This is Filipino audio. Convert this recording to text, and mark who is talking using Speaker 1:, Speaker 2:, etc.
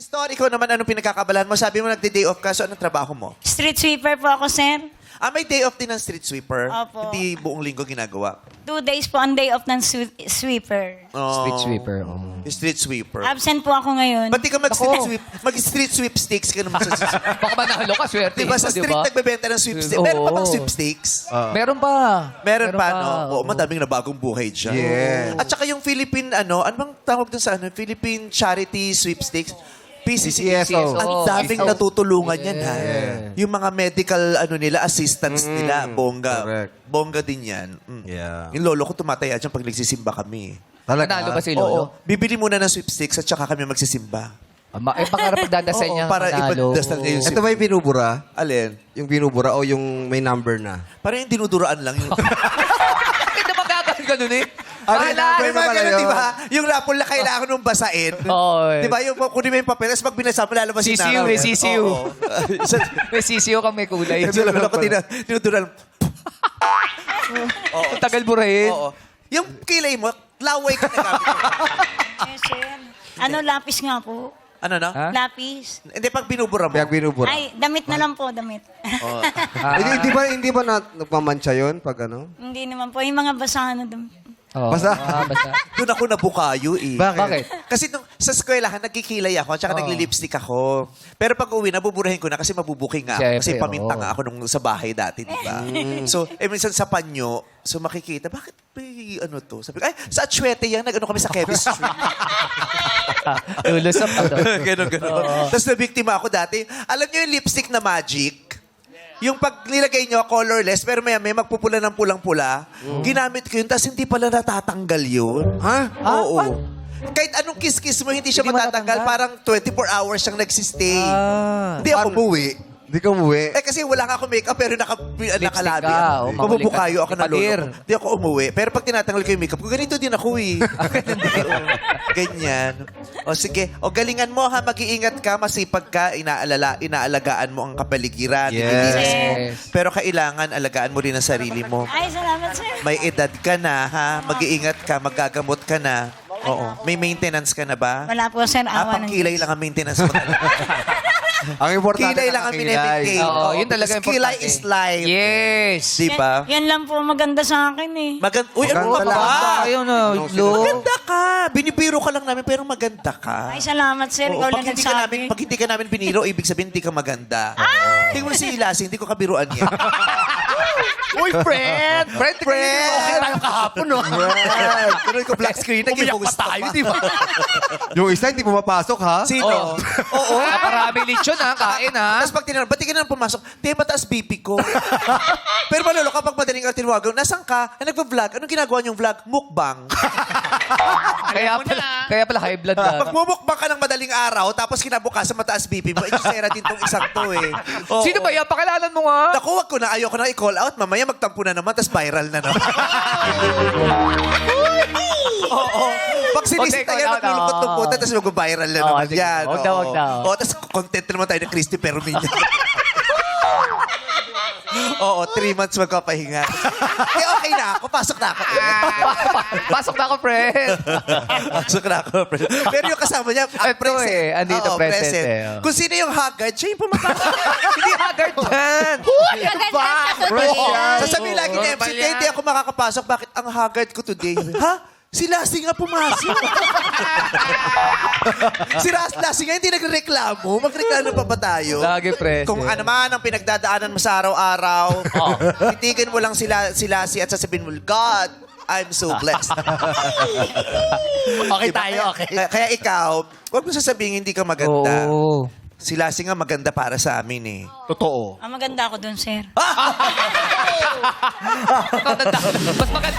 Speaker 1: Store, ikaw naman anong pinagkakabalan mo? Sabi mo nagde-day off ka, so anong trabaho mo?
Speaker 2: Street sweeper po ako, sir.
Speaker 1: May day off din ng street sweeper.
Speaker 2: Opo.
Speaker 1: Hindi buong linggo ginagawa.
Speaker 2: 2 days po ang day off ng sweeper.
Speaker 3: Street sweeper.
Speaker 1: Yung street sweeper.
Speaker 2: Absent po ako ngayon.
Speaker 1: Ba't di ka mag-street sweepstakes ka naman sa
Speaker 3: Baka manalo ka, swerte.
Speaker 1: Diba sa street nagbebenta ng sweepstakes? Meron pa bang
Speaker 3: Oo.
Speaker 1: sweepstakes?
Speaker 3: Meron pa.
Speaker 1: Meron pa, no? Oo,
Speaker 3: Oo.
Speaker 1: madaming nabagong buhay dyan.
Speaker 4: Yes.
Speaker 1: At saka yung Philippine, ano bang tawag dun sa Philippine Charity Sweepstakes?
Speaker 4: PCCSO.
Speaker 1: Ang daming
Speaker 3: PCSO.
Speaker 1: natutulungan yan, ha?
Speaker 4: Yeah.
Speaker 1: Yung mga medical, nila, assistance nila, bongga.
Speaker 4: correct.
Speaker 1: Bongga din yan.
Speaker 4: Yeah.
Speaker 1: Yung lolo ko tumataya dyan pag nagsisimba kami.
Speaker 3: Manalo ba si Lolo?
Speaker 1: Oo. Bibili muna ng sweepstakes at saka kami magsisimba.
Speaker 3: Baka pagdadasal niya
Speaker 1: para
Speaker 3: manalo.
Speaker 1: ipagdasal niya yung
Speaker 4: Ito ba yung binubura?
Speaker 1: Alin?
Speaker 4: Yung binubura o yung may number na?
Speaker 1: Parang yung dinuduraan lang. Yung...
Speaker 3: Bakit naman gagawin ganun eh?
Speaker 4: May number
Speaker 1: May
Speaker 4: na
Speaker 1: mga
Speaker 4: pala
Speaker 1: ganun,
Speaker 4: yun.
Speaker 1: di ba? Yung rapol na kailangan mong basain.
Speaker 3: Oo, eh.
Speaker 1: Di ba? Yung kunin mo yung papel, tapos pag binasa mo, lalabas yung
Speaker 3: CCU,
Speaker 1: number.
Speaker 3: eh, CCU.
Speaker 1: Oo.
Speaker 3: May sisiyo kang may kulay.
Speaker 1: Kasi lalo ko dinuduraan.
Speaker 3: Ang tagal burahin.
Speaker 1: Oo. Yung kilay mo, laway ka na gamit mo.
Speaker 2: Yes, sir. Ano, lapis nga po.
Speaker 1: Ano na?
Speaker 3: Ha?
Speaker 2: Lapis.
Speaker 1: Hindi, pag binubura mo.
Speaker 4: Pag binubura.
Speaker 2: Ay, damit na lang po, damit.
Speaker 4: Hindi ba nagmamansya yun pag ano?
Speaker 2: Hindi naman po. Yung mga basahan na damit.
Speaker 3: Oo.
Speaker 4: Basta?
Speaker 3: Basta.
Speaker 1: Doon ako nabukayo eh.
Speaker 3: Bakit?
Speaker 1: Kasi nung sa eskwelahan, nagkikilay ako, tsaka nagli-lipstick ako. Pero pag uwi, nabuburahin ko na kasi mabubuking nga ako. Kasi
Speaker 3: Siyempre,
Speaker 1: paminta
Speaker 3: oo.
Speaker 1: nga ako nung sa bahay dati, di ba? So, minsan sa panyo, so makikita, bakit may ano to? Sabi ko, ay, sa Atsuete yan, nag-ano kami sa chemistry.
Speaker 3: Lulusot ako.
Speaker 1: Ganon. Tapos nabiktima ako dati. Alam niyo yung lipstick na magic? Yung pag nilagay nyo, colorless, pero may magpupula ng pulang-pula, ginamit ko yun, tapos hindi pala natatanggal yun.
Speaker 4: Ha?
Speaker 1: Oo. Kahit anong kiss-kiss mo, hindi siya
Speaker 3: Hindi
Speaker 1: matatanggal.
Speaker 3: matatanggal.
Speaker 1: Parang 24 hours siyang nagsistay. Hindi ako
Speaker 4: Paano umuwi? Hindi ka umuwi.
Speaker 1: kasi wala nga ako makeup pero nakalabi.
Speaker 3: ka, o,
Speaker 1: Mabubukayo ako na
Speaker 3: padir.
Speaker 1: lolo ko. Hindi ako umuwi. Pero pag tinatanggal ko yung makeup ko, ganito din ako eh. Ganyan. O sige. O galingan mo ha, mag-iingat ka, masipag ka, inaalagaan mo ang kapaligiran.
Speaker 4: Yes.
Speaker 3: Yes.
Speaker 1: Pero kailangan alagaan mo rin ang sarili mo.
Speaker 2: Ay, salamat, sir.
Speaker 1: May edad ka na ha, mag-iingat ka, magagamot ka na. Oo. May maintenance ka na ba?
Speaker 2: Wala po, sir. Awa ng
Speaker 1: Pang-kilay
Speaker 2: Diyos.
Speaker 1: lang ang maintenance mo talaga.
Speaker 4: Ang importante
Speaker 1: Kilay lang ang minimigay.
Speaker 3: Oo, yun talaga
Speaker 1: because kilay
Speaker 3: importante.
Speaker 1: is life.
Speaker 3: Yes.
Speaker 1: Di ba?
Speaker 2: Yan lang po maganda sa akin eh.
Speaker 1: Uy, ano
Speaker 4: Maganda
Speaker 1: ka
Speaker 4: lang.
Speaker 1: ba?
Speaker 3: Ayun na.
Speaker 1: Maganda ka. Binibiro ka lang namin, pero maganda ka.
Speaker 2: Ay, salamat, sir.
Speaker 1: Oo,
Speaker 2: Ikaw
Speaker 1: pag
Speaker 2: lang
Speaker 1: hindi ka namin,
Speaker 2: nagsabi.
Speaker 1: pag hindi ka namin biniro, ibig sabihin hindi ka maganda. Tingnan mo si Lassie, hindi ko kabiruan yan.
Speaker 3: Uy, friend! Friend! Okay tayo kahapon, no?
Speaker 1: Pero ko black screen, naging focus tayo, di ba?
Speaker 4: Yung isa hindi pumapasok, ha?
Speaker 1: Sino? Oo.
Speaker 3: Naparami lechon, ha? Kain, ha?
Speaker 1: Tapos pag tinanong, ba't di ka na pumasok? Di, mataas BP ko. Pero malolo, kapag madaling ka tinawagan, nasan ka? Ay, nagpa-vlog. Anong ginagawa niyong vlog? Mukbang.
Speaker 3: Kaya pala high blood na.
Speaker 1: Pag mumukbang ka ng madaling araw, tapos kinabukasan mataas BP mo, sera din tong isang to eh. Oo.
Speaker 3: Sino ba yan? Pakalanan mo nga.
Speaker 1: Naku, wag ko na. Ayoko na i-call out. Mamaya magtampo na naman, tapos viral na naman. Oo. Pag sinisita
Speaker 3: Okay,
Speaker 1: yan,
Speaker 3: wag na,
Speaker 1: naglulungkot ng puta, tapos mag-viral na
Speaker 3: Oo,
Speaker 1: naman
Speaker 3: sige.
Speaker 1: yan.
Speaker 3: Wag na, wag na.
Speaker 1: Oo, tapos content na naman tayo ng Christy Permin. Oo, 3 months magpapahinga. Okay na ako. Pasok na ako.
Speaker 3: Pasok na ako, friend.
Speaker 1: Pasok na ako. Pero yung kasama niya,
Speaker 3: Ito
Speaker 1: present.
Speaker 3: eh, andito
Speaker 1: Oo,
Speaker 3: present eh, oh.
Speaker 1: Kung sino yung haggard, siya yung pumapasok.
Speaker 3: Hindi haggard yan.
Speaker 2: Maganda ka today.
Speaker 1: Sasabihin lagi niya, MC, hindi ako makakapasok. Bakit ang haggard ko today? Ha? Si Lassie nga pumasok. Si Lassie nga hindi nagreklamo. Magreklamo pa ba tayo?
Speaker 3: Lagi present.
Speaker 1: Kung ano man ang pinagdadaanan mo sa araw-araw, titigan mo lang si Lassie at sasabihin mo, God, I'm so blessed.
Speaker 3: Okay tayo, okay.
Speaker 1: Kaya ikaw, huwag mo sasabihin hindi ka maganda.
Speaker 3: Oo.
Speaker 1: Si Lassie nga maganda para sa amin eh.
Speaker 4: Totoo.
Speaker 2: Ah, maganda ako dun, sir.
Speaker 3: Mas maganda.